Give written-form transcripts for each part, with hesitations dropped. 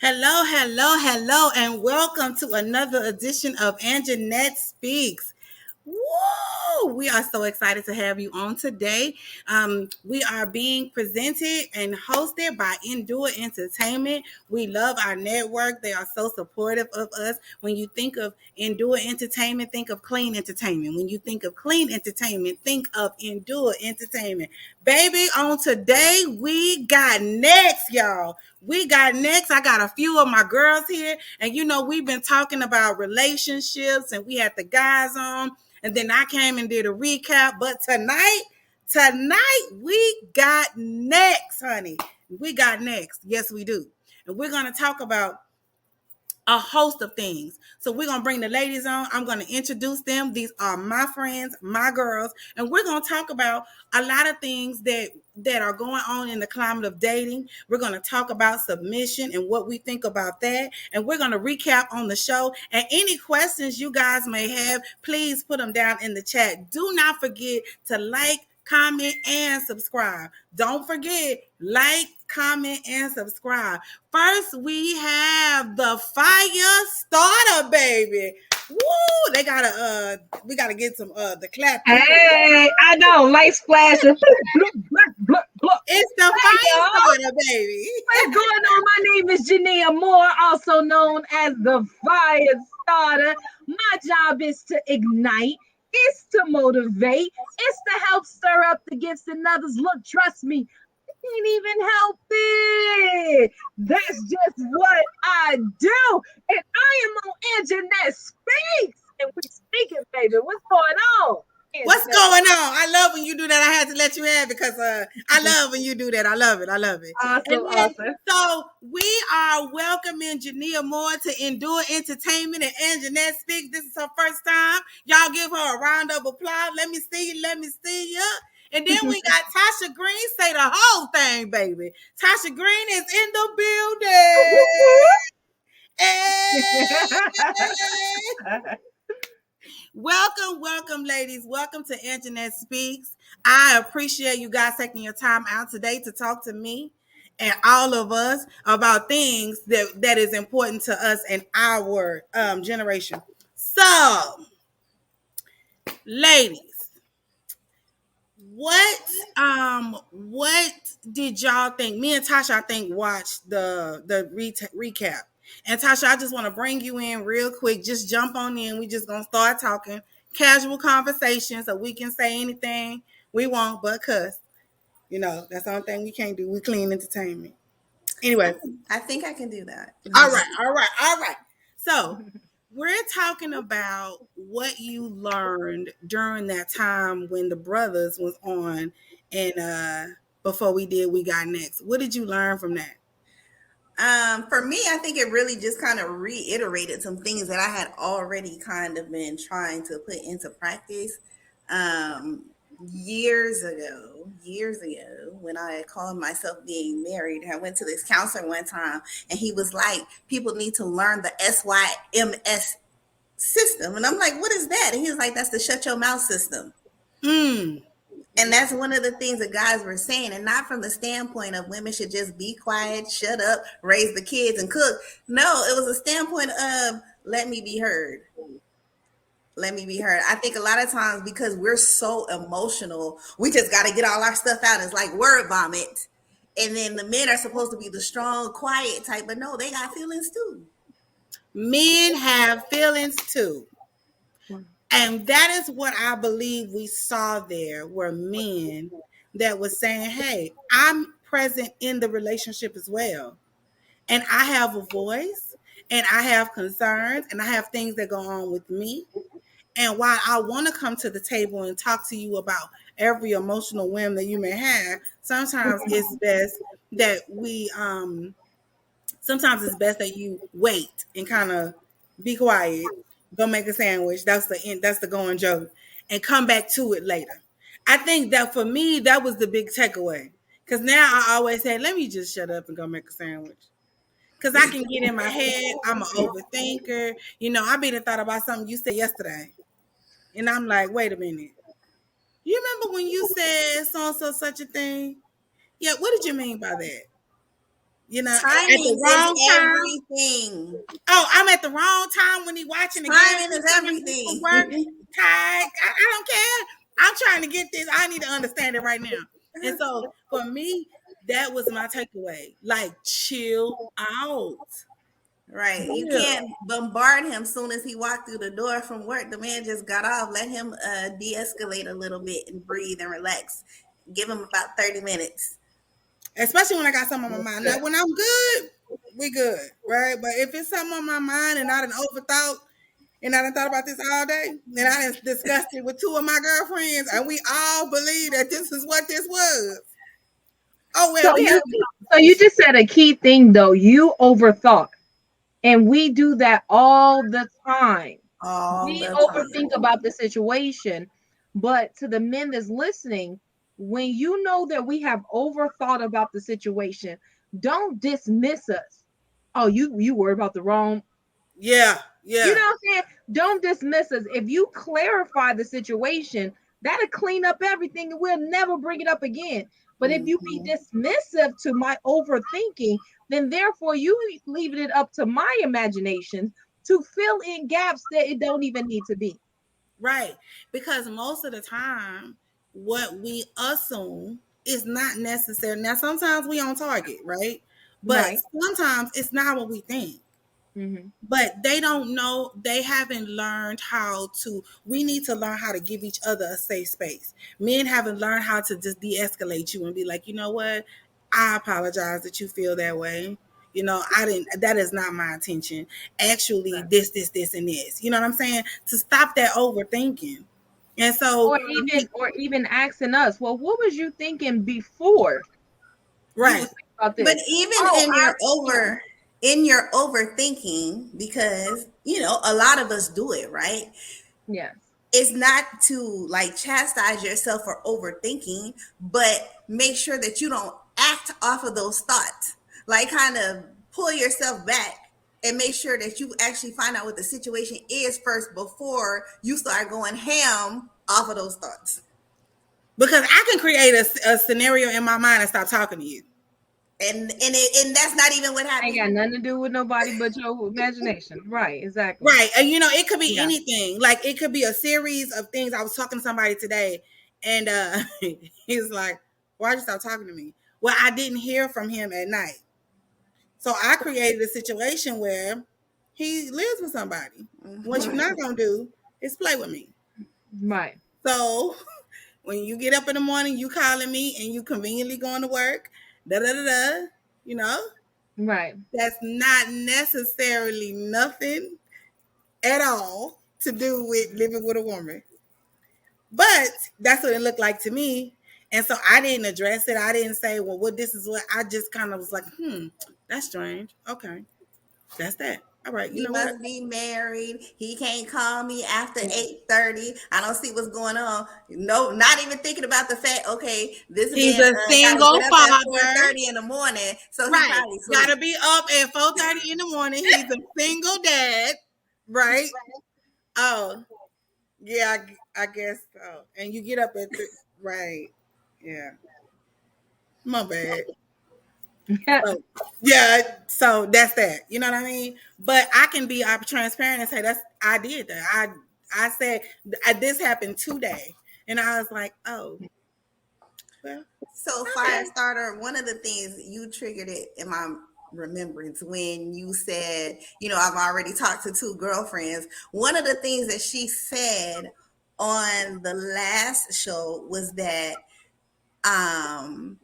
Hello, hello, hello, and welcome to another edition of Anjanette Speaks. Woo! We are so excited to have you on today. We are being presented and hosted by Endure Entertainment. We love our network. They are so supportive of us. When you think of Endure Entertainment, think of clean entertainment. When you think of clean entertainment, think of Endure Entertainment. Baby, on today, we got next, y'all. We got next. I got a few of my girls here, and we've been talking about relationships, and we had the guys on. And then I came and did a recap. But tonight we got next, honey. We got next. Yes, we do. And we're going to talk about a host of things. So we're going to bring the ladies on. I'm going to introduce them. These are my friends, my girls, and we're going to talk about a lot of things that are going on in the climate of dating. We're going to talk about submission and what we think about that, and we're going to recap on the show. And any questions you guys may have, please put them down in the chat. Do not forget to like, comment, and subscribe. Don't forget, like, comment, and subscribe. First, we have the fire starter, baby. Woo! We gotta get some the clap. Hey, I know, light splashes. It's the fire starter, baby. What's going on? My name is Jania Moore, also known as the Fire Starter. My job is to ignite. It's to motivate. It's to help stir up the gifts in others. Look, trust me, I can't even help it. That's just what I do. And I am on Anjanette Speaks. And we speaking, baby. What's going on? What's going on? I love when you do that. I had to let you have because I love when you do that. I love it. Awesome. So we are welcoming Jania Moore to Endure Entertainment and Anjanette Speaks. This is her first time. Y'all give her a round of applause. Let me see you. And then we got Tasha Green. Say the whole thing, baby. Tasha Green is in the building. Hey. Welcome, ladies. Welcome to Anjanette Speaks. I appreciate you guys taking your time out today to talk to me and all of us about things that is important to us and our generation. So, ladies, what did y'all think? Me and Tasha, I think, watched the recap. And Tasha, I just want to bring you in real quick. Just jump on in. We just gonna start talking casual conversation, so we can say anything we want but cuss. That's the only thing we can't do. We clean entertainment. Anyway, I think I can do that. all right. So we're talking about what you learned during that time when the brothers was on, and before we got next. What did you learn from that? For me, I think it really just kind of reiterated some things that I had already kind of been trying to put into practice. Years ago, when I called myself being married, I went to this counselor one time and he was like, people need to learn the SYMS system. And I'm like, what is that? And he was like, that's the shut your mouth system. And that's one of the things that guys were saying, and not from the standpoint of women should just be quiet, shut up, raise the kids, and cook. No, it was a standpoint of let me be heard. Let me be heard. I think a lot of times because we're so emotional, we just got to get all our stuff out. It's like word vomit. And then the men are supposed to be the strong, quiet type, but no, they got feelings too. Men have feelings too. And that is what I believe we saw there were men that was saying, hey, I'm present in the relationship as well. And I have a voice and I have concerns and I have things that go on with me. And while I want to come to the table and talk to you about every emotional whim that you may have, sometimes it's best that you wait and kind of be quiet, go make a sandwich. That's the going joke, and come back to it later. I think that for me, that was the big takeaway. Because now I always say, let me just shut up and go make a sandwich. Because I can get in my head. I'm an overthinker. I been thought about something you said yesterday. And I'm like, wait a minute. You remember when you said so-and-so such a thing? Yeah, what did you mean by that? at the Timing is wrong time. everything. Oh, I'm at the wrong time when he watching the game. Timing He's is coming home from work, everything. tired. I don't care. I'm trying to get this. I need to understand it right now. And so for me, that was my takeaway. Like, chill out. Right. You Yeah. can't bombard him soon as he walked through the door from work. The man just got off. Let him de-escalate a little bit and breathe and relax. Give him about 30 minutes. Especially when I got something on my mind. Now, when I'm good, we good, right? But if it's something on my mind and I done overthought and I done thought about this all day, and I done discussed it with two of my girlfriends, and we all believe that this is what this was. Oh, well, So we you have so you just said a key thing though. You overthought. And we do that all the time. All We the overthink time. about the situation. But to the men that's listening, when you know that we have overthought about the situation, don't dismiss us. Oh, you worry about the wrong. yeah, You yeah. know what I'm saying? Don't dismiss us. If you clarify the situation, that'll clean up everything and we'll never bring it up again. But if you be Mhm. dismissive to my overthinking, then therefore you leaving it up to my imagination to fill in gaps that it don't even need to be. Right. Because most of the time, what we assume is not necessary. Now, sometimes we on target, right? But Right. sometimes it's not what we think. Mm-hmm. But they don't know, they haven't learned how to, we need to learn how to give each other a safe space. Men haven't learned how to just de-escalate you and be like, you know what, I apologize that you feel that way. I didn't, that is not my intention. Actually, this and this, you know what I'm saying, to stop that overthinking. And so Or even asking us, well, what was you thinking before you right. was thinking about But this? even Oh, in your overthinking, because a lot of us do it, right? yes. It's not to like chastise yourself for overthinking, but make sure that you don't act off of those thoughts. Like kind of pull yourself back and make sure that you actually find out what the situation is first before you start going ham off of those thoughts. Because I can create a scenario in my mind and stop talking to you. And that's not even what Ain't happened. got nothing to do with nobody but your imagination. Right, exactly. Right. And it could be Yeah. anything. Like it could be a series of things. I was talking to somebody today and he's like, why'd you stop talking to me? Well, I didn't hear from him at night. So I created a situation where he lives with somebody. What you're not gonna do is play with me. Right. So when you get up in the morning, you calling me and you conveniently going to work, da da da da, you know, Right. that's not necessarily nothing at all to do with living with a woman. But that's what it looked like to me. And so I didn't address it. I didn't say, well, what this is what I just kind of was like, that's strange. Okay. That's that. All right. You He know what? must be married. He can't call me after 8:30. I don't see what's going on. No, not even thinking about the fact, okay, this He's man a got to single get up at father. 4:30 in the morning. So he Right. probably sleep. Gotta be up at 4:30 in the morning. He's a single dad. Right. Oh, yeah, I guess so. And you get up at right. Yeah. My bad. So, yeah, so that's that. You know what I mean? But I can be transparent and say I did that. I said this happened today, and I was like, oh, well, So okay. fire starter, one of the things you triggered it in my remembrance when you said, I've already talked to two girlfriends. One of the things that she said on the last show was that um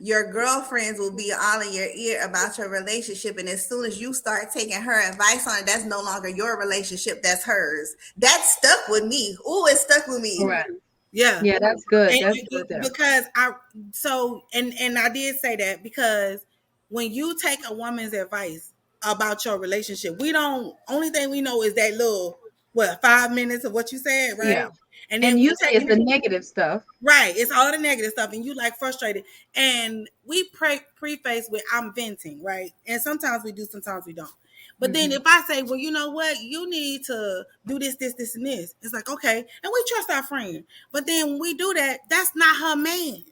your girlfriends will be all in your ear about your relationship. And as soon as you start taking her advice on it, that's no longer your relationship, that's hers. That stuck with me. Oh, it stuck with me. Right. Yeah. Yeah, that's good. And That's good there. because and I did say that because when you take a woman's advice about your relationship, we don't only thing we know is that little 5 minutes of what you said, right? Yeah. And then And we usually take it's the negative stuff. right, it's all the negative stuff, and you like frustrated, and we preface with I'm venting, right? And sometimes we do, sometimes we don't. But then if I say, well, you know what, you need to do this, and this, it's like okay, and we trust our friend. But then when we do that, that's not her man.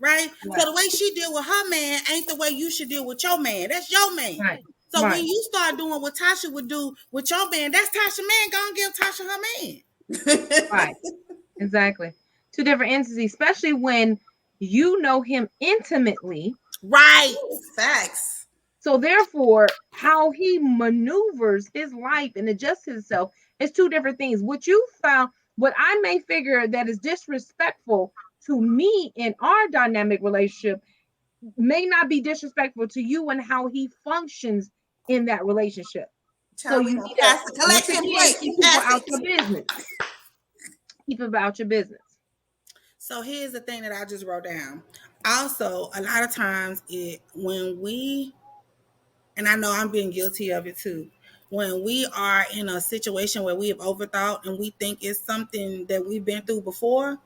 right? Right. So the way she deal with her man ain't the way you should deal with your man. That's your man. Right. So Right. when you start doing what Tasha would do with your man, that's Tasha man. Go and give Tasha her man. Right. Exactly. Two different entities, especially when you know him intimately. Right. Facts. So therefore, how he maneuvers his life and adjusts himself is two different things. What you found, what I may figure that is disrespectful to me in our dynamic relationship may not be disrespectful to you and how he functions in that relationship. So Child, we you gonna need to, pass the once collection again, plate. keep people Pass out it. your business. Keep about your business. So here's the thing that I just wrote down. Also, a lot of times when we, and I know I'm being guilty of it too, when we are in a situation where we have overthought and we think it's something that we've been through before,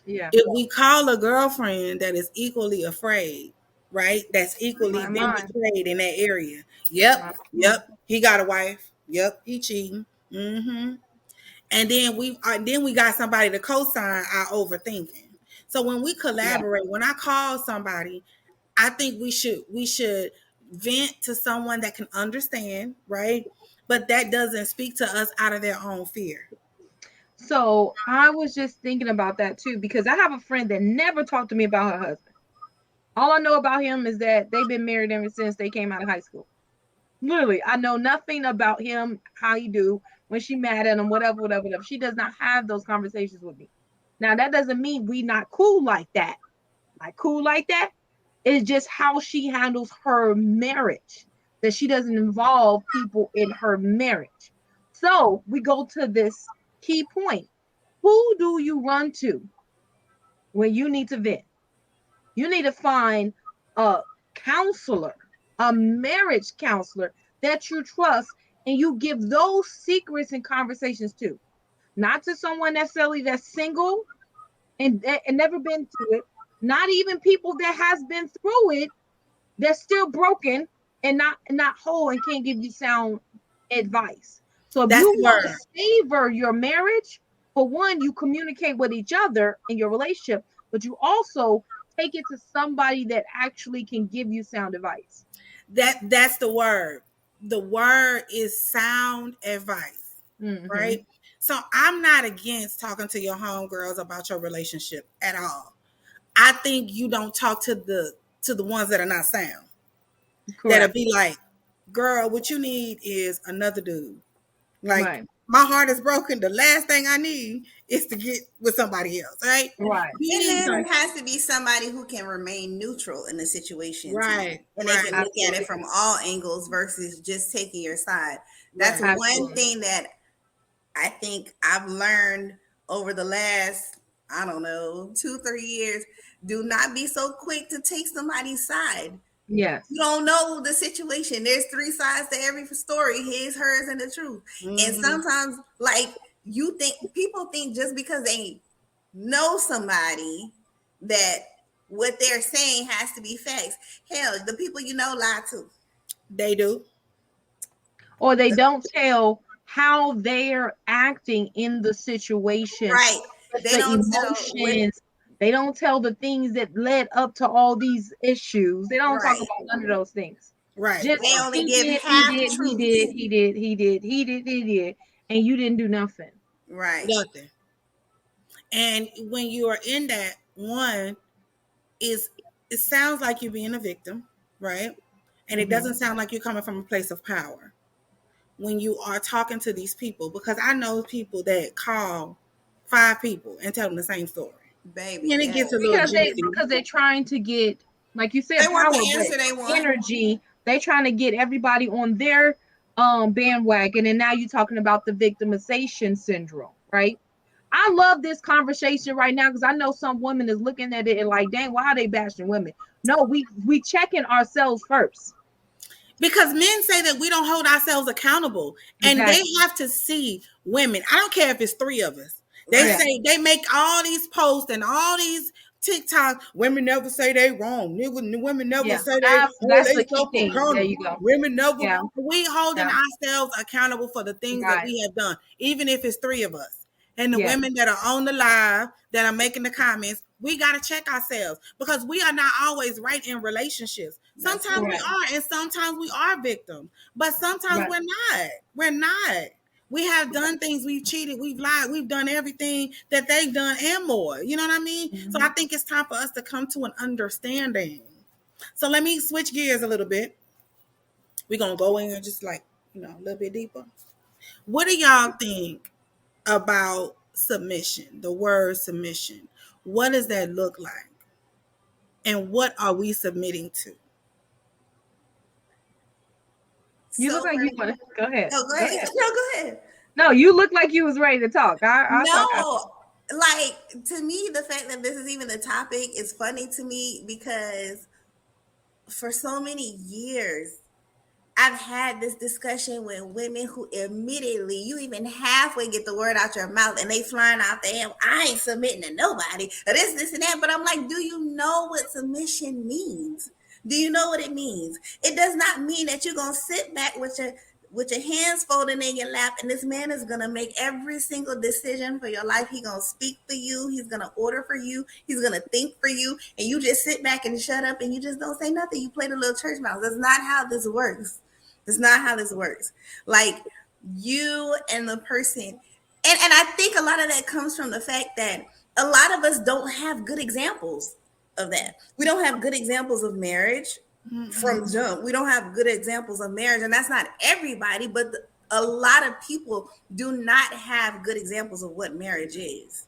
Yeah. if we call a girlfriend that is equally afraid, right? That's equally My been mind. betrayed in that area. Yep, My mind. yep. He got a wife. Yep, he cheating. And then we got somebody to co-sign our overthinking. So when we Yeah. collaborate, when I call somebody, I think we should vent to someone that can understand, right? But that doesn't speak to us out of their own fear. So I was just thinking about that too, because I have a friend that never talked to me about her husband. All I know about him is that they've been married ever since they came out of high school. Literally, I know nothing about him, how he do, when she mad at him, whatever, whatever, whatever. She does not have those conversations with me. Now, that doesn't mean we not cool like that. Like cool like that is just how she handles her marriage, that she doesn't involve people in her marriage. So we go to this key point. Who do you run to when you need to vent? You need to find a counselor, a marriage counselor that you trust, and you give those secrets and conversations to. Not to someone necessarily that's single and never been through it, not even people that has been through it that's still broken and not whole and can't give you sound advice. So if That's you the want to word. savor your marriage, for one, you communicate with each other in your relationship, but you also take it to somebody that actually can give you sound advice. That's the word. The word is sound advice, Mm-hmm. right? So I'm not against talking to your homegirls about your relationship at all. I think you don't talk to the ones that are not sound. That'll Correct. be like, girl, what you need is another dude. Like Right. my heart is broken. The last thing I need is to get with somebody else, right? Right. You And need then some, it has to be somebody who can remain neutral in the situation too. right, And they right, can look at it Absolutely. from all angles versus just taking your side. That's right. one Absolutely. thing that I think I've learned over the last, I don't know, 2, 3 years. Do not be so quick to take somebody's side. Yes. You don't know the situation. There's three sides to every story: his, hers, and the truth. And Mm-hmm. sometimes, like, you think people think just because they know somebody that what they're saying has to be facts. Hell, the people you know lie too. They do. Or they don't tell how they're acting in the situation, Right. just They the don't tell what. emotions. They don't tell the things that led up to all these issues. They don't talk Right. about none of those things. Right. Just They only he give did, he half did, he did, truths. he did, he did, he did, he did, and you didn't do nothing. Right. Nothing. And when you are in that one, is it sounds like you're being a victim, right? And it Mm-hmm. doesn't sound like you're coming from a place of power when you are talking to these people, because I know people that call 5 people and tell them the same story. Baby, And it yes. gets a little Because juicy. they're trying to get, like you They said, want power, the but answer they want. energy. They trying to get everybody on their bandwagon, and now you're talking about the victimization syndrome, right? I love this conversation right now because I know some women is looking at it and like, dang, why are they bashing women? No, we checking ourselves first. Because men say that we don't hold ourselves accountable, and they Exactly. have to see women. I don't care if it's 3 of us. They Right. Yeah. say they make all these posts and all these TikTok. Women never say they wrong. Women never Yeah. say they That's they the key self thing. There accountable. you go. Women never. Yeah. We holding Yeah. ourselves accountable for the things that Right. we have done, even if it's 3 of us. And the Yes. women that are on the live that are making the comments, we got to check ourselves because we are not always right in relationships. Sometimes we are, and sometimes we are victims, but sometimes we're not. We're not. We have done things, we've cheated, we've lied, we've done everything that they've done and more. You know what I mean? Mm-hmm. So I think it's time for us to come to an understanding. So let me switch gears a little bit. We're going to go in and just like, a little bit deeper. What do y'all think about submission, the word submission? What does that look like? And what are we submitting to? You look like you want to go ahead. No, go ahead. No, go ahead. No, you look like you was ready to talk. Like, to me, the fact that this is even a topic is funny to me because for so many years, I've had this discussion with women who immediately, you even halfway get the word out your mouth and they flying out there, I ain't submitting to nobody, or this and that. But I'm like, do you know what submission means? Do you know what it means? It does not mean that you're going to sit back with your hands folded in your lap and this man is going to make every single decision for your life. He's going to speak for you. He's going to order for you. He's going to think for you. And you just sit back and shut up and you just don't say nothing. You play the little church mouse. That's not how this works. That's not how this works. Like, you and the person, and I think a lot of that comes from the fact that a lot of us don't have good examples of that. We don't have good examples of marriage from jump. We don't have good examples of marriage, and that's not everybody, but a lot of people do not have good examples of what marriage is.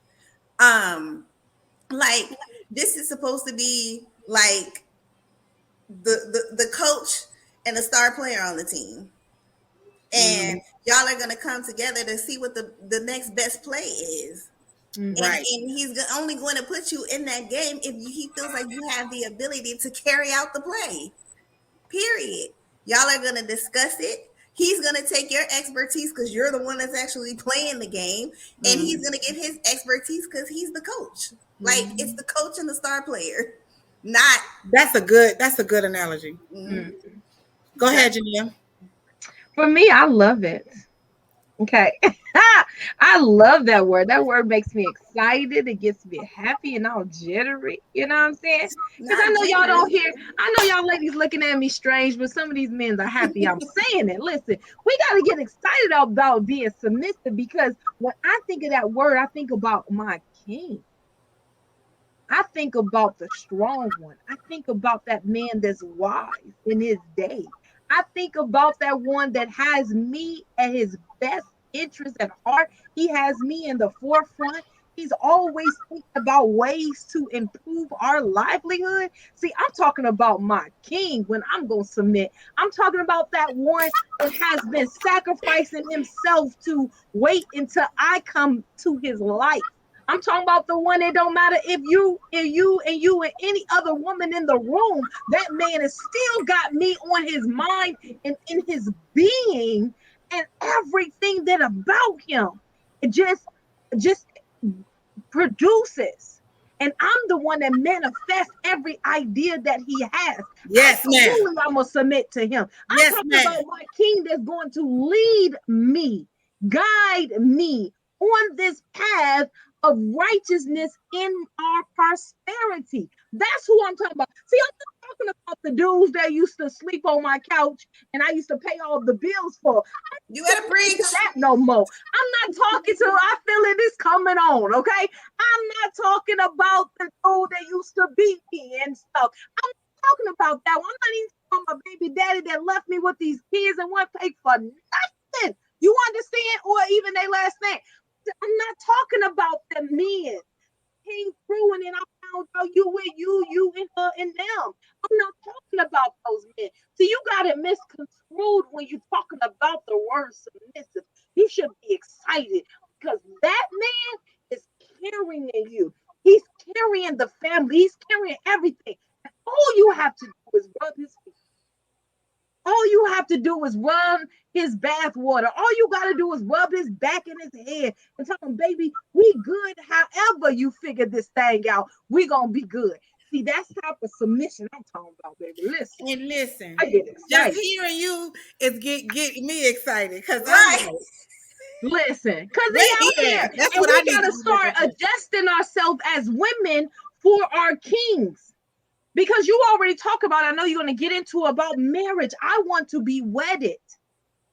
Like, this is supposed to be like the coach and the star player on the team. And y'all are going to come together to see what the next best play is. Right. And he's only going to put you in that game if he feels like you have the ability to carry out the play. Period. Y'all are going to discuss it. He's going to take your expertise because you're the one that's actually playing the game. And he's going to give his expertise because he's the coach. Like, it's the coach and the star player. Not. That's a good analogy. Go ahead, Janelle. For me, I love it. Okay. I love that word. That word makes me excited. It gets me happy and all jittery. You know what I'm saying? Because I know y'all don't hear. I know y'all ladies looking at me strange, but some of these men are happy I'm saying it. Listen, we got to get excited about being submissive because when I think of that word, I think about my king. I think about the strong one. I think about that man that's wise in his day. I think about that one that has me at his best interest at heart. He has me in the forefront. He's always thinking about ways to improve our livelihood. See, I'm talking about my king when I'm going to submit. I'm talking about that one that has been sacrificing himself to wait until I come to his life. I'm talking about the one that don't matter if you and any other woman in the room, that man has still got me on his mind and in his being and everything that about him. It just produces. And I'm the one that manifests every idea that he has. Yes, ma'am. I'm going to submit to him. I'm talking about my king that's going to lead me, guide me on this path of righteousness in our prosperity. That's who I'm talking about. See, I'm not talking about the dudes that used to sleep on my couch and I used to pay all the bills for. You gotta preach that no more. I'm not talking to, I feel it is coming on, okay? I'm not talking about the dude that used to beat me and stuff. I'm not talking about that one. I'm not even talking about my baby daddy that left me with these kids and won't pay for nothing. You understand? Or even their last name. I'm not talking about the men. Came through and then I found out you and her and them. I'm not talking about those men. So you got it misconstrued when you're talking about the word submissive. You should be excited because that man is carrying you. He's carrying the family. He's carrying everything. And all you have to do is rub his feet. All you have to do is run his bath water. All you got to do is rub his back and his head and tell him, baby, we good. However you figure this thing out, we going to be good. See, that's the type of submission I'm talking about, baby. Listen. And listen, I get excited. Just hearing you is get me excited. Because listen, because they out here. That's and what we got to start adjusting ourselves as women for our kings. Because you already talk about, I know you're going to get into about marriage. I want to be wedded.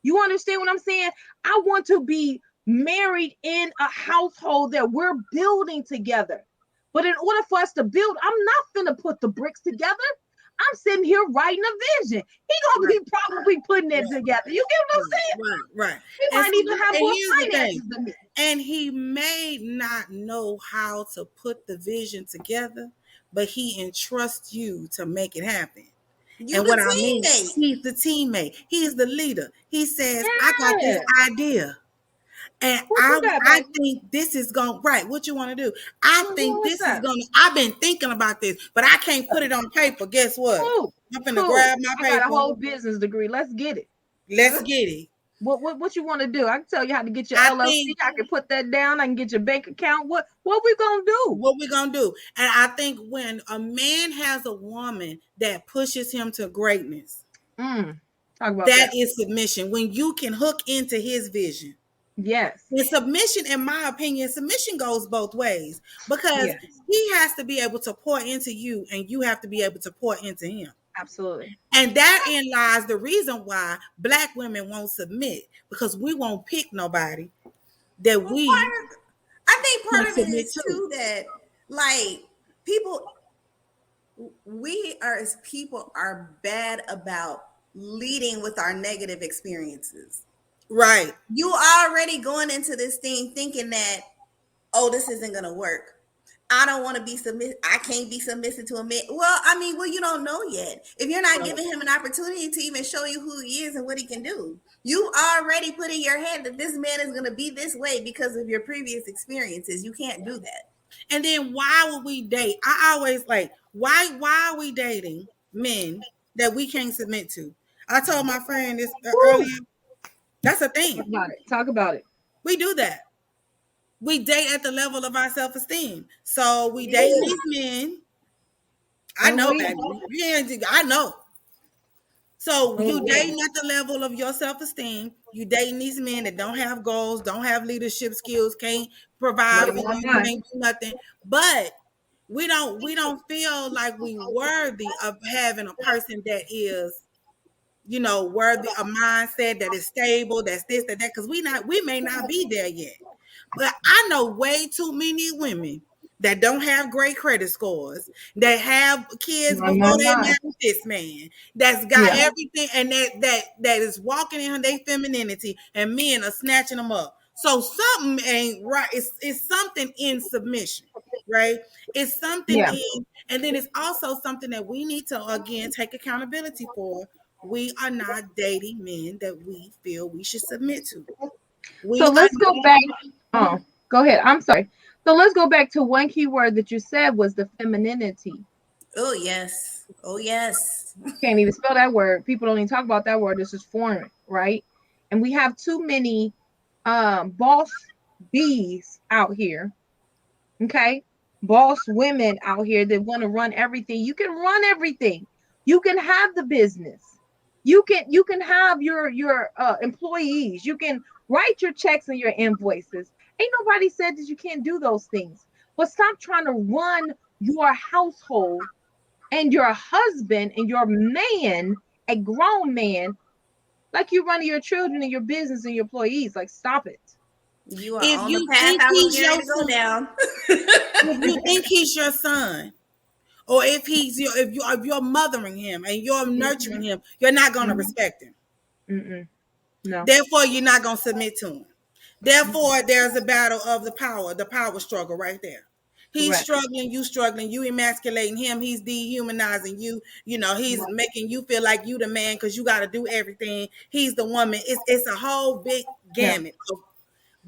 You understand what I'm saying? I want to be married in a household that we're building together. But in order for us to build, I'm not going to put the bricks together. I'm sitting here writing a vision. He gonna be probably putting it together. You get what I'm saying? Right. He might even have more finances than me. And he may not know how to put the vision together, but he entrusts you to make it happen. You And the what I mean, teammate. he's the teammate. He's the leader. He says, I got this idea. And I think this is going right. What you want to do? I think this is going to, I've been thinking about this, but I can't put it on paper. Guess what? I'm going to grab my paper. I got a whole business degree. Let's get it. Let's get it. What you want to do? I can tell you how to get your LLC. I can put that down. I can get your bank account. What we gonna do? What we gonna do? And I think when a man has a woman that pushes him to greatness, talk about that is submission. When you can hook into his vision. Yes. And submission, in my opinion, submission goes both ways, because he has to be able to pour into you and you have to be able to pour into him. Absolutely. And therein lies the reason why Black women won't submit, because we won't pick nobody that I think part of it is too that, like, we as people are bad about leading with our negative experiences. Right. You already going into this thing thinking that, oh, this isn't going to work. I don't want to be I can't be submissive to a man. Well, you don't know yet. If you're not giving him an opportunity to even show you who he is and what he can do, you already put in your head that this man is going to be this way because of your previous experiences. You can't do that. And then why would we date? I always why are we dating men that we can't submit to? I told my friend this earlier. That's a thing. Talk about it. We do that. We date at the level of our self-esteem. So we date these men. I know, baby. Yeah, I know. So you dating at the level of your self-esteem. You dating these men that don't have goals, don't have leadership skills, can't provide for you, can't do nothing. But we don't feel like we worthy of having a person that is, worthy, a mindset that is stable, that's this, that, because we may not be there yet. But I know way too many women that don't have great credit scores, that have kids before they marry this man, that's got everything, and that is walking in their femininity, and men are snatching them up. So something ain't right. It's something in submission, right? It's something in, and then it's also something that we need to again take accountability for. We are not dating men that we feel we should submit to. So let's go back. Oh, go ahead. I'm sorry. So let's go back to one key word that you said was the femininity. Oh, yes. Oh, yes. Can't even spell that word. People don't even talk about that word. This is foreign, right? And we have too many boss bees out here. Okay? Boss women out here that want to run everything. You can run everything. You can have the business. You can have your employees. You can write your checks and your invoices. Ain't nobody said that you can't do those things. But stop trying to run your household and your husband and your man, a grown man, like you running your children and your business and your employees. Like, stop it. You are on the path I was going to go down. If you think he's your son, or if you're mothering him and you're nurturing him, you're not going to respect him. No. Therefore, you're not going to submit to him. Therefore, there's a battle of the power struggle right there. He's struggling, you emasculating him, he's dehumanizing you, he's making you feel like you the man because you got to do everything. He's the woman. It's a whole big gamut. So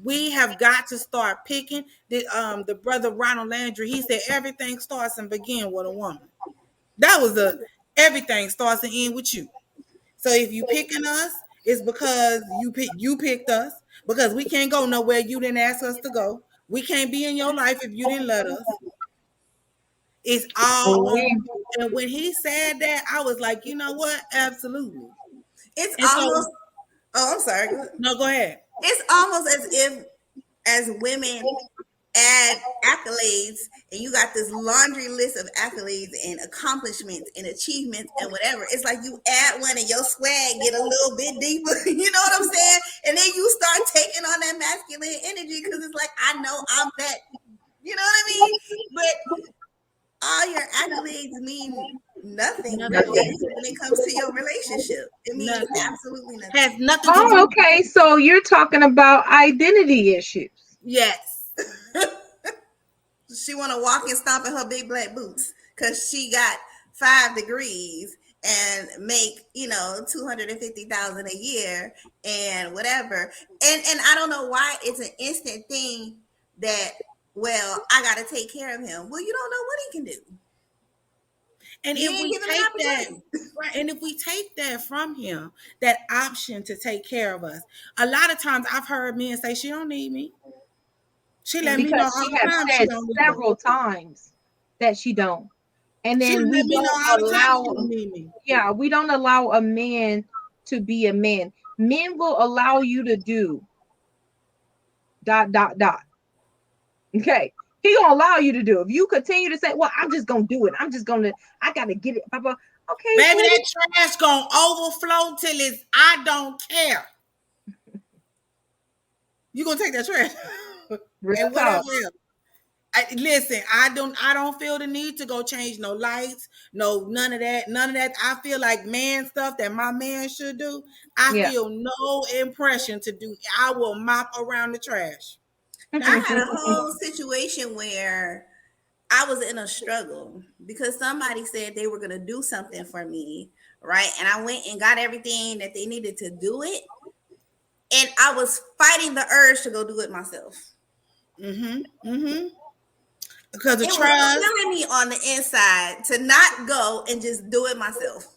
we have got to start picking. The brother Ronald Landry, he said everything starts and begins with a woman. That was everything starts and ends with you. So if you picking us, it's because you picked us, because we can't go nowhere you didn't ask us to go. We can't be in your life if you didn't let us. It's all on you. And when he said that, I was like, you know what? Absolutely. It's almost. I'm sorry. No, go ahead. It's almost as if, as women, add accolades, and you got this laundry list of accolades and accomplishments and achievements and whatever. It's like you add one and your swag get a little bit deeper. You know what I'm saying? And then you start taking on that masculine energy because it's like, I know I'm that. You know what I mean? But all your accolades mean nothing really when it comes to your relationship. It means absolutely nothing. Has nothing to do. Oh, okay. So you're talking about identity issues. Yes. She want to walk and stomp in her big black boots because she got 5 degrees and make, you know, 250,000 a year and whatever. And I don't know why it's an instant thing that, well, I got to take care of him. Well, you don't know what he can do. And You if ain't we given him take an that, opportunity. right, and if we take that from him, that option to take care of us, a lot of times I've heard men say, "She don't need me." She let me know Because all she the has time she said don't need me. several times that she don't. And She then let we me know don't all the time allow, she don't need me. yeah, we don't allow a man to be a man. Men will allow you to do ... Okay. He gonna allow you to do it. If you continue to say, well, I'm just gonna do it. I gotta get it. Papa. Okay, Baby, sweetie. that trash gonna overflow till it's I don't care. You gonna take that trash Real and whatever talk. else. Listen, I don't feel the need to go change no lights, no none of that. I feel like man stuff that my man should do. I Yeah. feel no impression to do. I will mop around the trash. I had a whole situation where I was in a struggle because somebody said they were going to do something for me, right? And I went and got everything that they needed to do it. And I was fighting the urge to go do it myself. Because the It was trust. killing me on the inside to not go and just do it myself.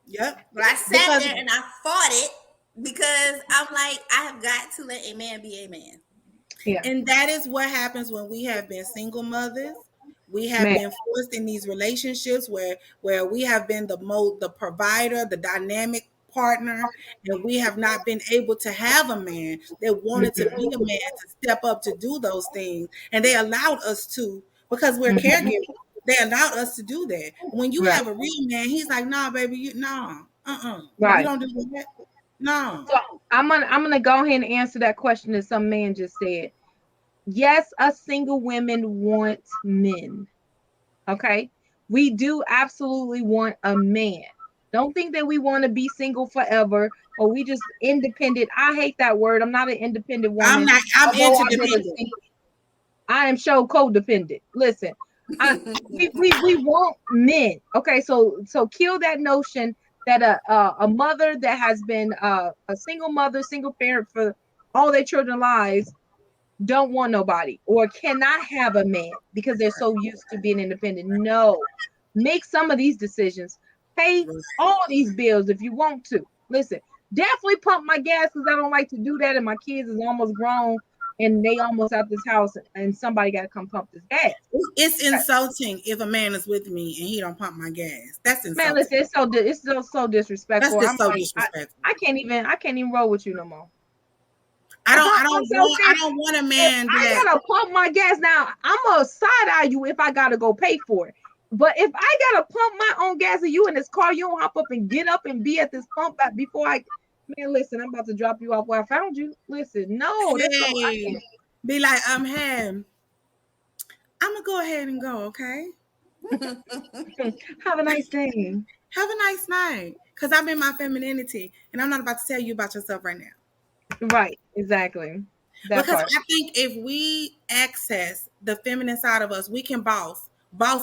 Yep. But I sat Because there and I fought it because I'm like, I have got to let a man be a man. Yeah. And that is what happens when we have been single mothers. We have Man. been forced in these relationships where we have been the provider, the dynamic partner, and we have not been able to have a man that wanted to be a man to step up to do those things. And they allowed us to because we're caregivers. They allowed us to do that. When you Right. have a real man, he's like, "Nah, baby, you you Right. don't do that. No." So I'm gonna go ahead and answer that question that some man just said. Yes, us single women want men. Okay. We do absolutely want a man. Don't think that we want to be single forever or we just independent. I hate that word. I'm not an independent woman. I'm Although I've been a interdependent. single, I am so codependent. Listen, we want men. Okay, so kill that notion that a mother that has been a single mother, single parent for all their children lives don't want nobody or cannot have a man because they're so used to being independent. No, make some of these decisions. Pay all these bills if you want to. Listen, definitely pump my gas because I don't like to do that, and my kids is almost grown and they almost out this house, and somebody got to come pump this gas. It's insulting if a man is with me and he don't pump my gas. That's insulting. Man, listen, it's so disrespectful. That's just so like, disrespectful. I can't even roll with you no more. I don't want a man I gotta pump my gas now. I'm gonna side eye you if I gotta go pay for it. But if I gotta pump my own gas and you in this car, you don't hop up and get up and be at this pump before man, listen, I'm about to drop you off where I found you. Listen, no, that's so I can't. Be like, I'm gonna go ahead and go, okay? Have a nice day. Have a nice night. Because I'm in my femininity and I'm not about to tell you about yourself right now. Right, exactly. Because I think if we access the feminine side of us, we can boss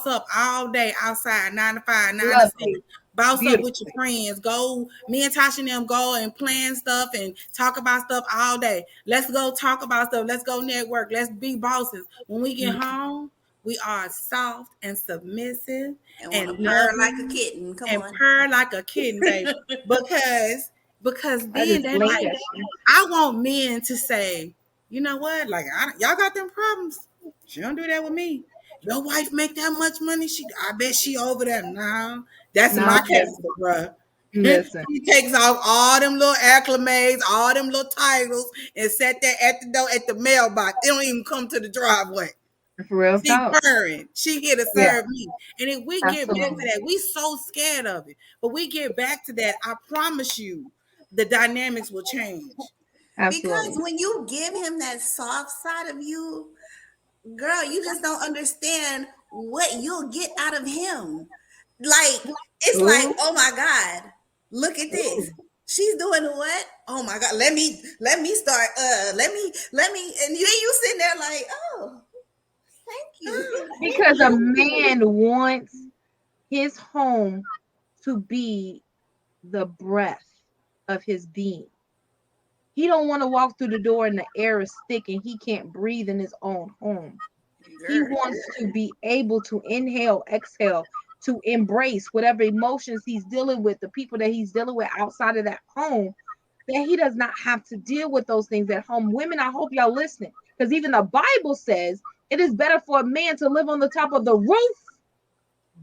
up all day outside, 9 to 5, 9 to 6. Boss up with your friends. Go, me and Tasha and them go and plan stuff and talk about stuff all day. Let's go talk about stuff. Let's go network. Let's be bosses. When we get home, we are soft and submissive and purr like a kitten. Come on. Purr like a kitten, baby. because then they like, I want men to say, you know what? Like, y'all got them problems. She don't do that with me. Your wife make that much money. I bet she over there now. That's my character, bro. Listen. He takes off all them little acclimates, all them little titles, and sat there at the door at the mailbox. They don't even come to the driveway. For real She talk. purring. She here to Yeah, serve me. And if we get back to absolutely. that, we so scared of it. But we get back to that, I promise you, the dynamics will change. Because Absolutely. when you give him that soft side of you, girl, you just don't understand what you'll get out of him. Like, it's like, Ooh, oh my God, look at ooh. this. She's doing what? Oh my God, let me start, let me, and you sitting there like, oh, thank you. Because a man wants his home to be the breath of his being. He don't want to walk through the door and the air is thick and he can't breathe in his own home. He Girl. wants to be able to inhale, exhale, to embrace whatever emotions he's dealing with, the people that he's dealing with outside of that home, that he does not have to deal with those things at home. Women, I hope y'all listening, because even the Bible says it is better for a man to live on the top of the roof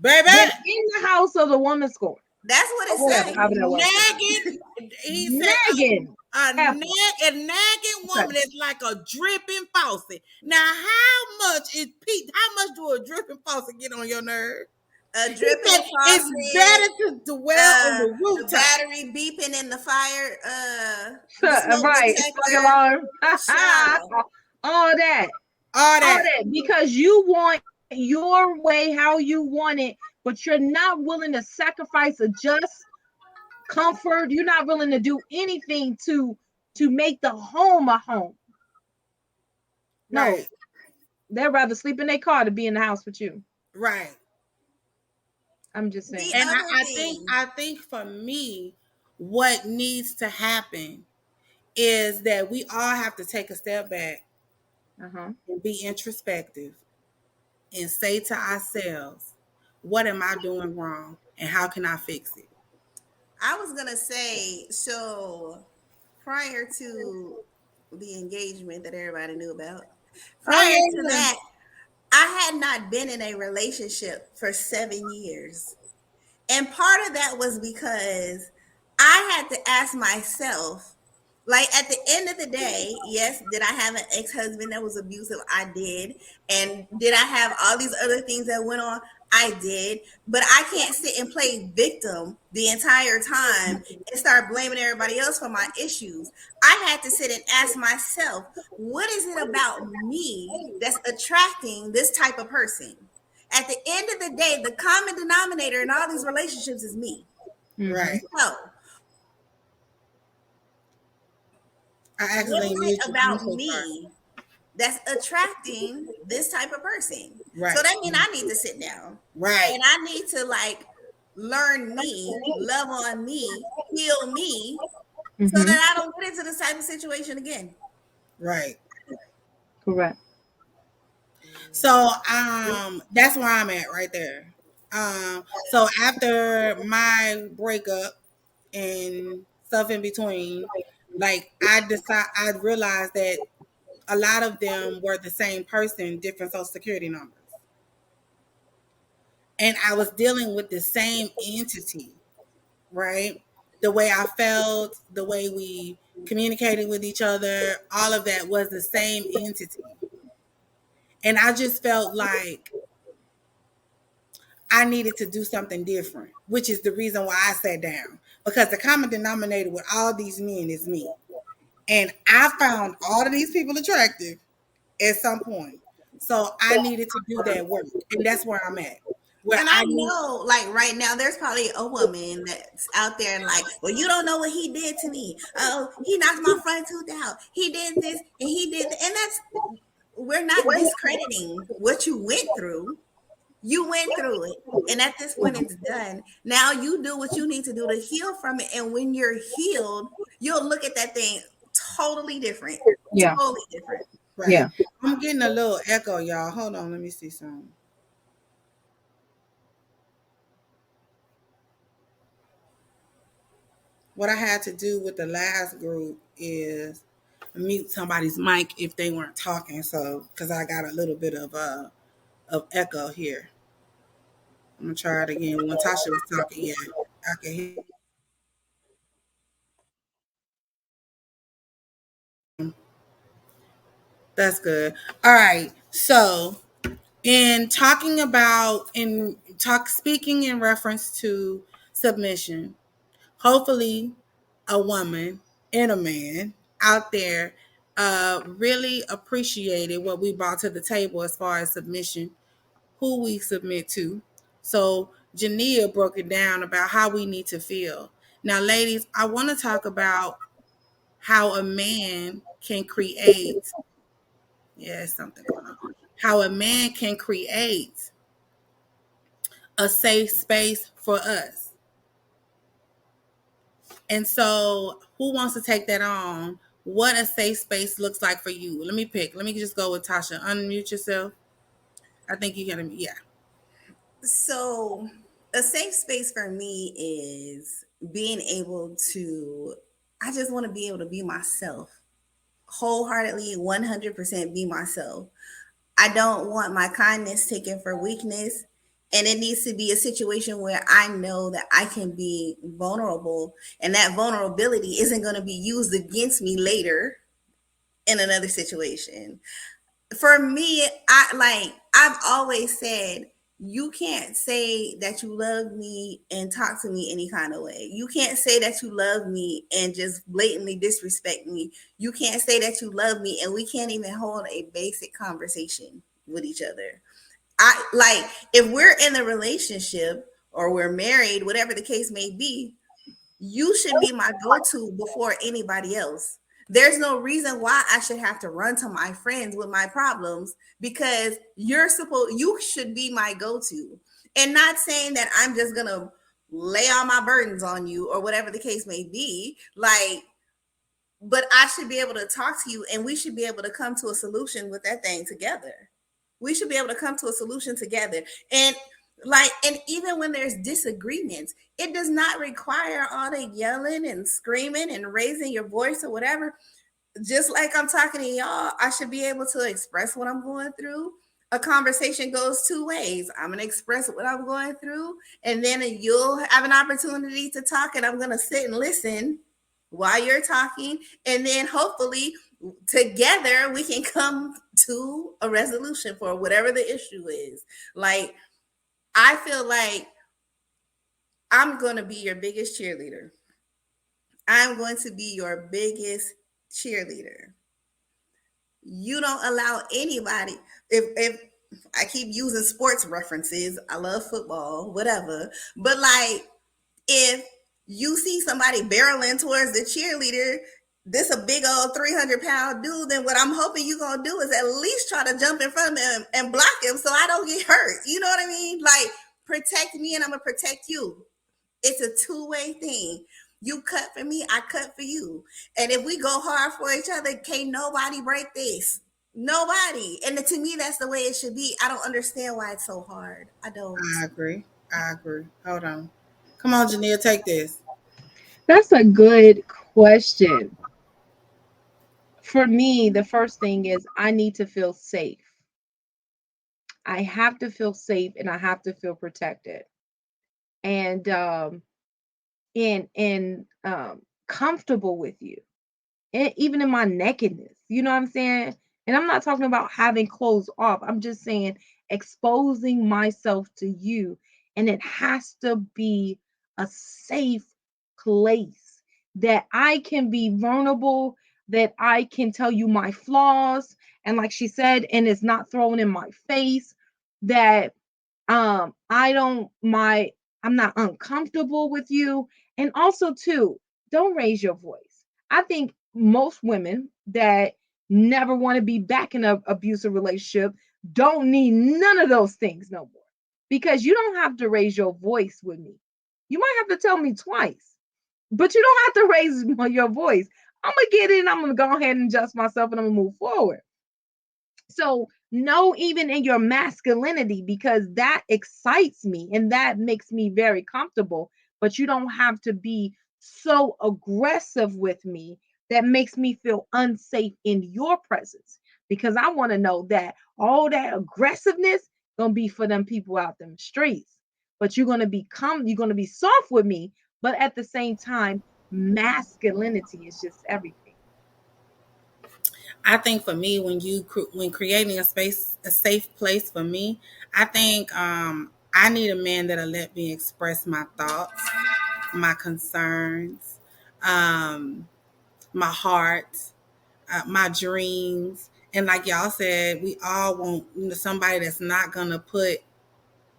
Baby, than in the house of the woman scorned. That's what Or it whatever, says. however that was. nagging. He said Nagging. Heifer. a nagging Okay. woman is like a dripping faucet. Now, how much is Pete? How much do a dripping faucet get on your nerve? A He said dripping it's faucet, better to dwell on the the rooftop. battery beeping in the fire, the smoke Right. Smoke detector. alarm. Child. All that. All All that. that. Because you want your way, how you want it, but you're not willing to sacrifice, adjust, comfort. You're not willing to do anything to make the home a home. No, Right. they'd rather sleep in their car to be in the house with you. Right. I'm just The saying. And other I thing, think for me, what needs to happen is that we all have to take a step back Uh-huh. and be introspective and say to ourselves, what am I doing wrong and how can I fix it? I was gonna say, so prior to the engagement that everybody knew about, Oh prior to yeah. that, I had not been in a relationship for 7 years. And part of that was because I had to ask myself, like at the end of the day, yes, did I have an ex-husband that was abusive? I did. And did I have all these other things that went on? I did. But I can't sit and play victim the entire time and start blaming everybody else for my issues. I had to sit and ask myself, what is it about me that's attracting this type of person? At the end of the day, the common denominator in all these relationships is me. Mm-hmm. Right. So, I what accidentally is it muted you. I'm about so sorry. me that's attracting this type of person? So Right. that means I need to sit down Right. and I need to like learn me, love on me, heal me, so Mm-hmm. that I don't get into this type of situation again. Right. Correct. So that's where I'm at right there. So after my breakup and stuff in between, like I realized that a lot of them were the same person, different social security numbers. And I was dealing with the same entity, right? The way I felt, the way we communicated with each other, all of that was the same entity. And I just felt like I needed to do something different, which is the reason why I sat down. Because the common denominator with all these men is me. And I found all of these people attractive at some point. So I needed to do that work. And that's where I'm at. Where And I I need know, like right now, there's probably a woman that's out there like, well, you don't know what he did to me. Oh, he knocked my front tooth out. He did this and he did that. And that's, we're not discrediting what you went through. You went through it. And at this point, it's done. Now you do what you need to do to heal from it. And when you're healed, you'll look at that thing totally different. Yeah. Totally different. right. Yeah. I'm getting a little echo, y'all. Hold on, let me see something. What I had to do with the last group is mute somebody's mic if they weren't talking. So because I got a little bit of echo here. I'm gonna try it again. When Tasha was talking, yeah, I can hear. That's good. All right. So, in talking about speaking in reference to submission, hopefully a woman and a man out there really appreciated what we brought to the table as far as submission, who we submit to. So Jania broke it down about how we need to feel. Now, ladies, I want to talk about how a man can create, yeah, something going on, how a man can create a safe space for us. And so, who wants to take that on? What a safe space looks like for you? Let me pick. Let me just go with Tasha. Unmute yourself. I think you gotta, yeah. So, a safe space for me is being able to, I just want to be able to be myself, wholeheartedly, 100% be myself. I don't want my kindness taken for weakness. And it needs to be a situation where I know that I can be vulnerable and that vulnerability isn't going to be used against me later in another situation. For me, I've always said, you can't say that you love me and talk to me any kind of way. You can't say that you love me and just blatantly disrespect me. You can't say that you love me and we can't even hold a basic conversation with each other. I like, if we're in a relationship or we're married, whatever the case may be, you should be my go-to before anybody else. There's no reason why I should have to run to my friends with my problems, because you should be my go-to. And not saying that I'm just gonna lay all my burdens on you or whatever the case may be. Like, but I should be able to talk to you and we should be able to come to a solution with that thing together. We should be able to come to a solution together. And even when there's disagreements, it does not require all the yelling and screaming and raising your voice or whatever. Just like I'm talking to y'all, I should be able to express what I'm going through. A conversation goes two ways. I'm going to express what I'm going through, and then you'll have an opportunity to talk, and I'm going to sit and listen while you're talking. And then hopefully together we can come to a resolution for whatever the issue is. Like, I feel like I'm going to be your biggest cheerleader. I'm going to be your biggest cheerleader. You don't allow anybody, if I keep using sports references, I love football, whatever, but like, if you see somebody barreling towards the cheerleader, this a big old 300-pound dude, then what I'm hoping you're gonna do is at least try to jump in front of him and block him so I don't get hurt. You know what I mean? Like, protect me and I'm gonna protect you. It's a two-way thing. You cut for me, I cut for you. And if we go hard for each other, can't nobody break this. Nobody. And to me, that's the way it should be. I don't understand why it's so hard. I don't. I agree. I agree. Hold on. Come on, Jania, take this. That's a good question. For me, the first thing is I need to feel safe. I have to feel safe and I have to feel protected. And comfortable with you. And even in my nakedness. You know what I'm saying? And I'm not talking about having clothes off. I'm just saying exposing myself to you. And it has to be a safe place that I can be vulnerable, that I can tell you my flaws. And like she said, and it's not thrown in my face, that I don't my I'm not uncomfortable with you. And also too, don't raise your voice. I think most women that never want to be back in an abusive relationship don't need none of those things no more, because you don't have to raise your voice with me. You might have to tell me twice, but you don't have to raise your voice. I'm gonna get in, I'm gonna go ahead and adjust myself, and I'm gonna move forward. So know even in your masculinity, because that excites me and that makes me very comfortable. But you don't have to be so aggressive with me that makes me feel unsafe in your presence, because I want to know that all that aggressiveness gonna be for them people out them streets. But you're gonna be soft with me, but at the same time, masculinity is just everything. I think for me, when creating a safe place for me, I think I need a man that'll let me express my thoughts, my concerns, um, my heart, my dreams, and like y'all said, we all want somebody that's not gonna put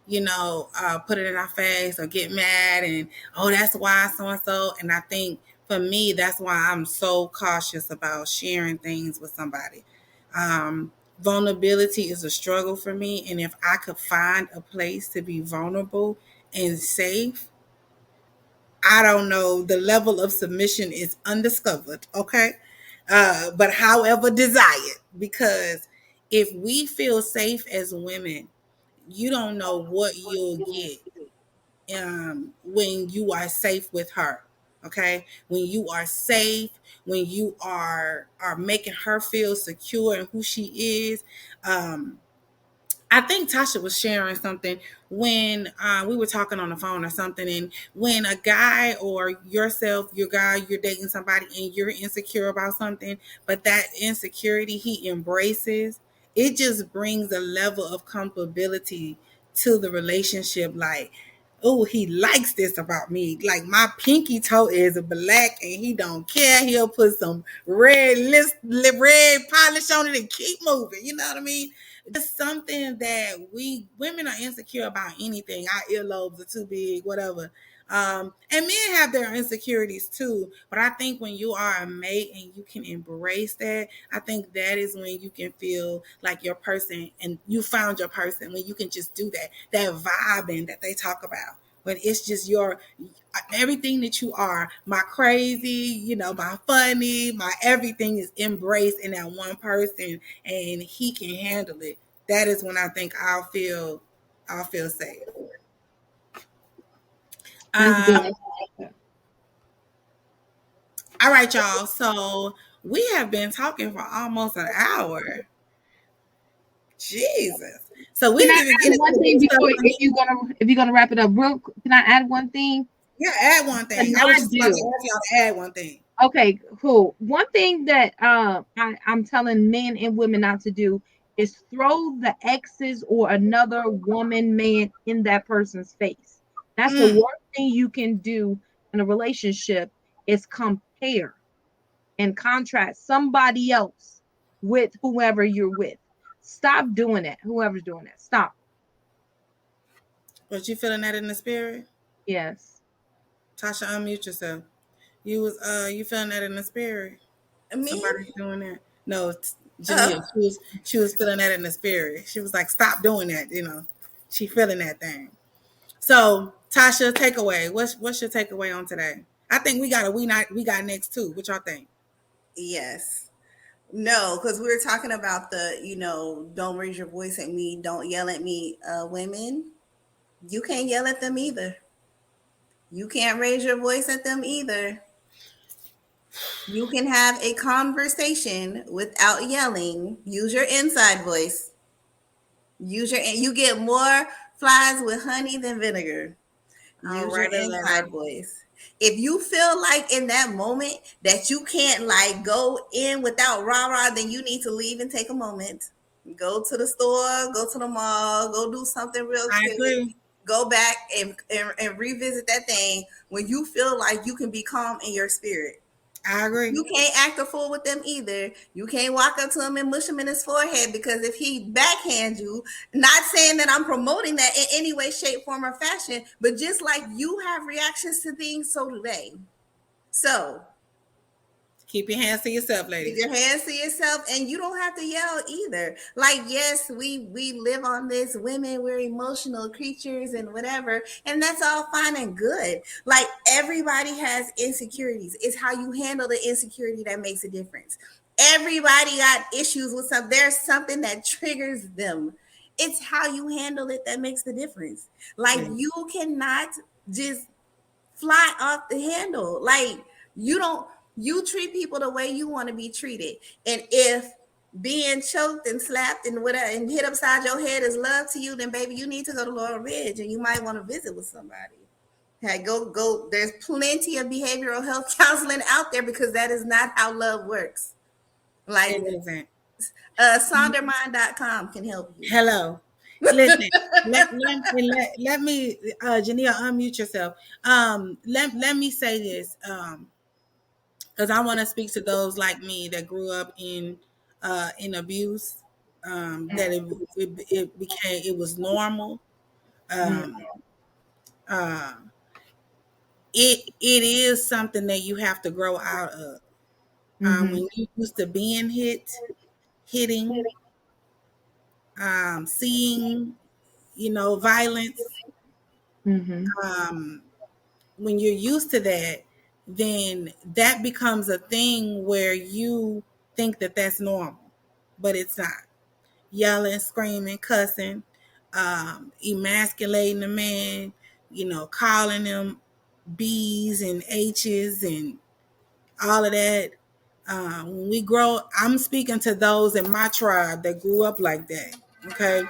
it in our face or get mad and, oh, that's why so and so. And I think for me, that's why I'm so cautious about sharing things with somebody. Vulnerability is a struggle for me. And if I could find a place to be vulnerable and safe, I don't know, the level of submission is undiscovered. Okay. But however desired, because if we feel safe as women, you don't know what you'll get when you are safe with her. Okay, when you are safe, when you are making her feel secure in who she is. I think Tasha was sharing something when we were talking on the phone or something. And when a guy or yourself, your guy, you're dating somebody and you're insecure about something, but that insecurity he embraces, it just brings a level of comfortability to the relationship. Like, oh, he likes this about me. Like my pinky toe is black and he don't care. He'll put some red polish on it and keep moving. You know what I mean? Just something that we women are insecure about anything. Our earlobes are too big, whatever. And men have their insecurities too. But I think when you are a mate and you can embrace that, I think that is when you can feel like your person and you found your person, when you can just do that vibing that they talk about. When it's just your everything that you are, my crazy, my funny, my everything is embraced in that one person and he can handle it. That is when I think I'll feel safe. That's good. Um, all right, y'all. So we have been talking for almost an hour. Jesus. So we Can I didn't even get add into one the thing big stuff. before if you're gonna wrap it up real? Can I add one thing? Yeah, add one To thing. I was not just about to do. ask y'all to add one thing. Okay, cool. One thing that I'm telling men and women not to do is throw the exes or another woman, man in that person's face. That's the Mm, worst thing you can do in a relationship is compare and contrast somebody else with whoever you're with. Stop doing it. Whoever's doing that, stop. was you feeling that in the spirit? Yes. Tasha, unmute yourself. You feeling that in the spirit? Me? Somebody doing that? No, Janelle. Oh, She was feeling that in the spirit. She was like, "Stop doing that." She feeling that thing. So, Tasha, takeaway. What's your takeaway on today? I think we got next too. What y'all think? yes. No, because we were talking about don't raise your voice at me, don't yell at me, women. You can't yell at them either. You can't raise your voice at them either. You can have a conversation without yelling. Use your inside voice. You get more flies with honey than vinegar. All Use your right, inside Atlanta. voice. If you feel like in that moment that you can't like go in without rah-rah, then you need to leave and take a moment. Go to the store, go to the mall, go do something real I quick. agree. Go back and revisit that thing when you feel like you can be calm in your spirit. I agree. You can't act a fool with them either. You can't walk up to him and mush him in his forehead, because if he backhand you, not saying that I'm promoting that in any way, shape, form, or fashion, but just like you have reactions to things, so do they. So Keep your hands to yourself, keep ladies. your hands to yourself, and you don't have to yell either. Like, yes, we live on this, women, we're emotional creatures and whatever, and that's all fine and good. Like, everybody has insecurities. It's how you handle the insecurity that makes a difference. Everybody got issues with something. There's something that triggers them. It's how you handle it that makes the difference. Like, Yeah, you cannot just fly off the handle. Like, you don't you treat people the way you want to be treated. And if being choked and slapped and whatever and hit upside your head is love to you, then baby, you need to go to Laurel Ridge and you might want to visit with somebody. Hey, go. There's plenty of behavioral health counseling out there, because that is not how love works. Like It isn't. Sondermind.com can help you. Hello. Listen, let me, Jania, unmute yourself. Let me say this, because I want to speak to those like me that grew up in abuse, that it became, it was normal. Um, uh, it is something that you have to grow out of. When you used to being hitting, seeing, violence, um, when you're used to that, then that becomes a thing where you think that that's normal, but it's not. Yelling, screaming, cussing, emasculating a man, calling them B's and H's and all of that. When we grow, I'm speaking to those in my tribe that grew up like that. Okay,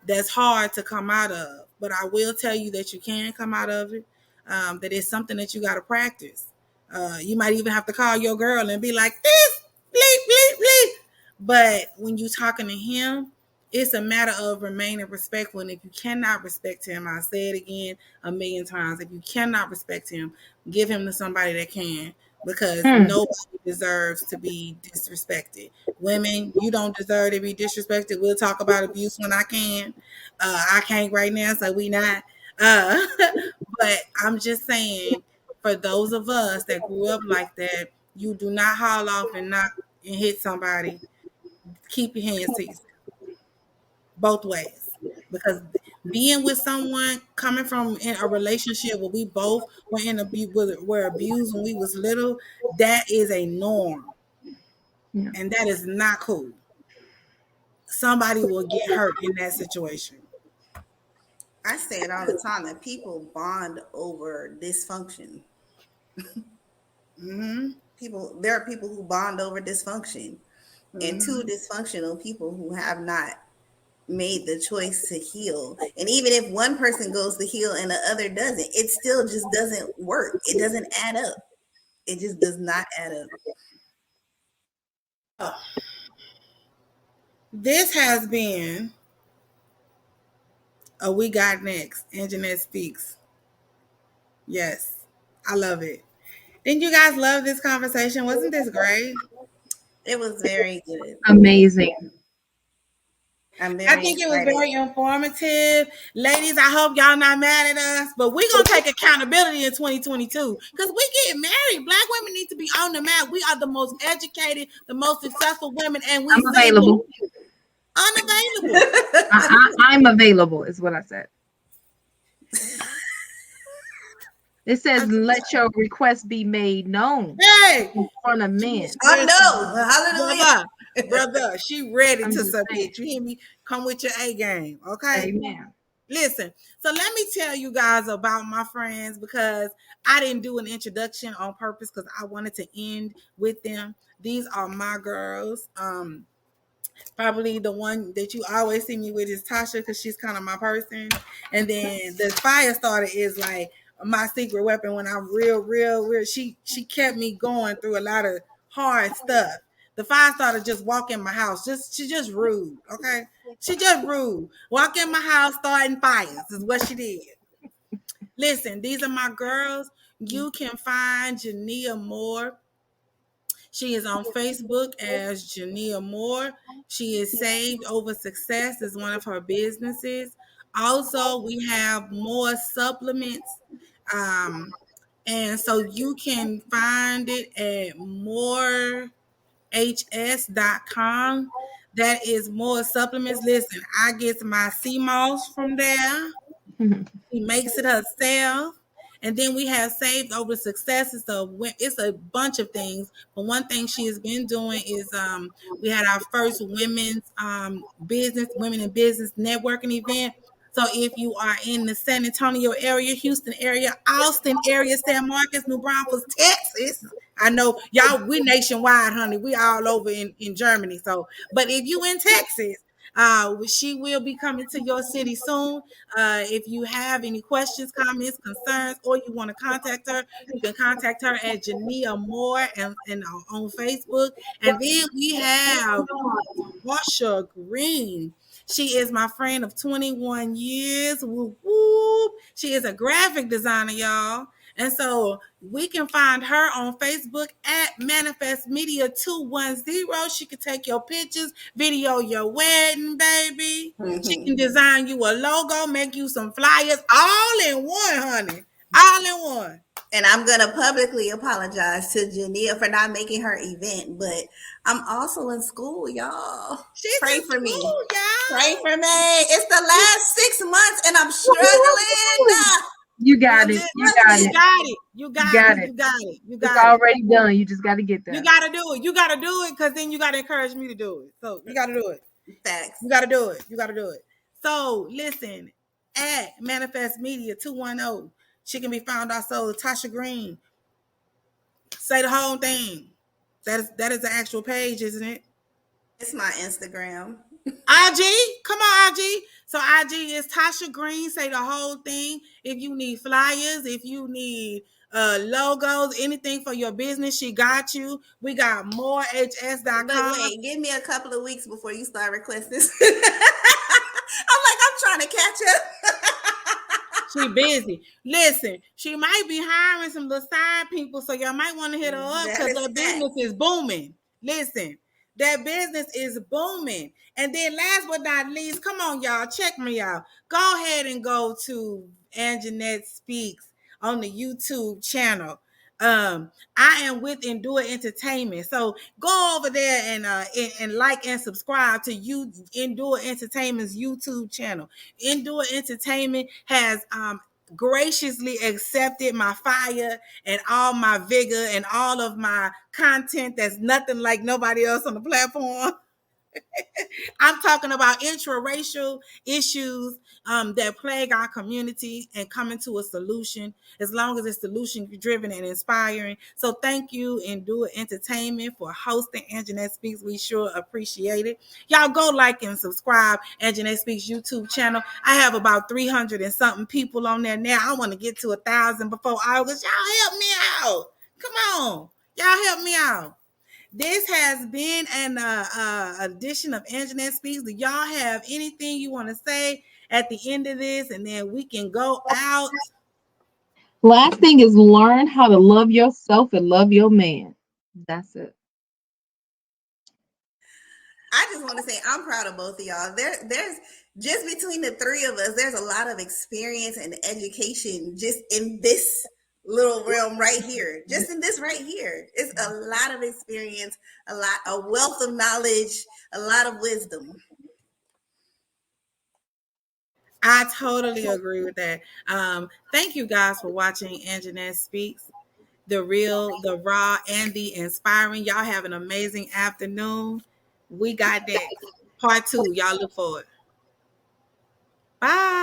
that's hard to come out of, but I will tell you that you can come out of it. That is something that you got to practice. You might even have to call your girl and be like, "This, bleep, bleep, bleep." But when you talking to him, it's a matter of remaining respectful. And if you cannot respect him, I'll say it again a million times. If you cannot respect him, give him to somebody that can, because nobody deserves to be disrespected. Women, you don't deserve to be disrespected. We'll talk about abuse when I can. I can't right now, so we not. Uh, but I'm just saying, for those of us that grew up like that, you do not haul off and knock and hit somebody. Keep your hands to yourself, both ways, because being with someone coming from in a relationship where we both were were abused when we was little, that is a norm, and that is not cool. Somebody will get hurt in that situation. I say it all the time that people bond over dysfunction. There are people who bond over dysfunction, and two dysfunctional people who have not made the choice to heal. And even if one person goes to heal and the other doesn't, it still just doesn't work. It doesn't add up. It just does not add up. This has been a We Got Next. Anjanette Speaks. Yes, I love it. Didn't you guys love this conversation? Wasn't this great? It was very good. Amazing. I'm I very think it was excited. very informative. Ladies, I hope y'all not mad at us, but we're going to take accountability in 2022 because we get married. Black women need to be on the map. We are the most educated, the most successful women, and we I'm available. Unavailable. I'm available is what I said. It says, let your request be made known in front of men. Oh, no. Hallelujah. Brother, she ready I'm to just submit. saying. You hear me? Come with your A game, okay? Amen. Listen, so let me tell you guys about my friends, because I didn't do an introduction on purpose because I wanted to end with them. These are my girls. Probably the one that you always see me with is Tasha, because she's kind of my person. And then the fire starter is like my secret weapon when I'm real. She kept me going through a lot of hard stuff. The fire starter just walk in my house. She just rude. Okay. She just rude. Walk in my house starting fires is what she did. Listen, these are my girls. You can find Jania Moore. She is on Facebook as Jania Moore. She is Saved Over Success is one of her businesses. Also, we have more supplements. And so you can find it at morehs.com. That is more supplements. Listen, I get my sea moss from there. She makes it herself. And then we have Saved Over Successes. So it's a bunch of things. But one thing she has been doing is we had our first women in business networking event. So if you are in the San Antonio area, Houston area, Austin area, San Marcos, New Braunfels, Texas, I know y'all, we nationwide, honey. We all over in Germany. So, but if you in Texas, She will be coming to your city soon. If you have any questions, comments, concerns, or you want to contact her, you can contact her at Jania Moore and on Facebook. And then we have Marsha Green. She is my friend of 21 years. Whoop, whoop. She is a graphic designer, y'all. And so we can find her on Facebook at Manifest Media 210. She can take your pictures, video your wedding, baby. She can design you a logo, make you some flyers, all in one, honey. All in one. And I'm going to publicly apologize to Jania for not making her event, but I'm also in school, y'all. She's Pray in for me. school, y'all. Pray for me. It's the last 6 months and I'm struggling. You got it. You got it. You got it. You got it. You got it. You got It's it. already done. You just got to get there. You got to do it. You got to do it because then you got to encourage me to do it. So you got to do it. Thanks. You got to do it. You got to do it. So listen, at Manifest Media 210, she can be found also Tasha Green. Say the whole thing. That is the actual page, isn't it? It's my Instagram. IG, come on, IG. So IG is Tasha Green. Say the whole thing. If you need flyers, if you need logos, anything for your business, she got you. We got morehs.com. But wait, give me a couple of weeks before you start requesting. I'm trying to catch up. She busy. Listen, she might be hiring some little side people, so y'all might want to hit her up because her business is booming. Listen, that business is booming. And then last but not least, come on, y'all, check me out. Go ahead and go to Anjanette Speaks on the YouTube channel. I am with Endure Entertainment, so go over there and like and subscribe to you Endure Entertainment's YouTube channel. Endure Entertainment has graciously accepted my fire and all my vigor and all of my content that's nothing like nobody else on the platform. I'm talking about interracial issues that plague our community and coming to a solution as long as it's solution driven and inspiring. So thank you, Endure Entertainment, for hosting Anjanette Speaks. We sure appreciate it. Y'all go like and subscribe Anjanette Speaks YouTube channel. I have about 300 and something people on there now. I want to get to 1,000 before August. Y'all help me out. Come on. Y'all help me out. This has been an edition of Anjanette Speaks. Do y'all have anything you want to say at the end of this? And then we can go out. Last thing is learn how to love yourself and love your man. That's it. I just want to say I'm proud of both of y'all. There's just between the three of us, there's a lot of experience and education just in this little realm right here. Just in this right here. It's a lot of experience, a wealth of knowledge, a lot of wisdom. I totally agree with that. Thank you guys for watching Anjanette Speaks. The real, the raw, and the inspiring. Y'all have an amazing afternoon. We got that. Part 2. Y'all look forward. Bye.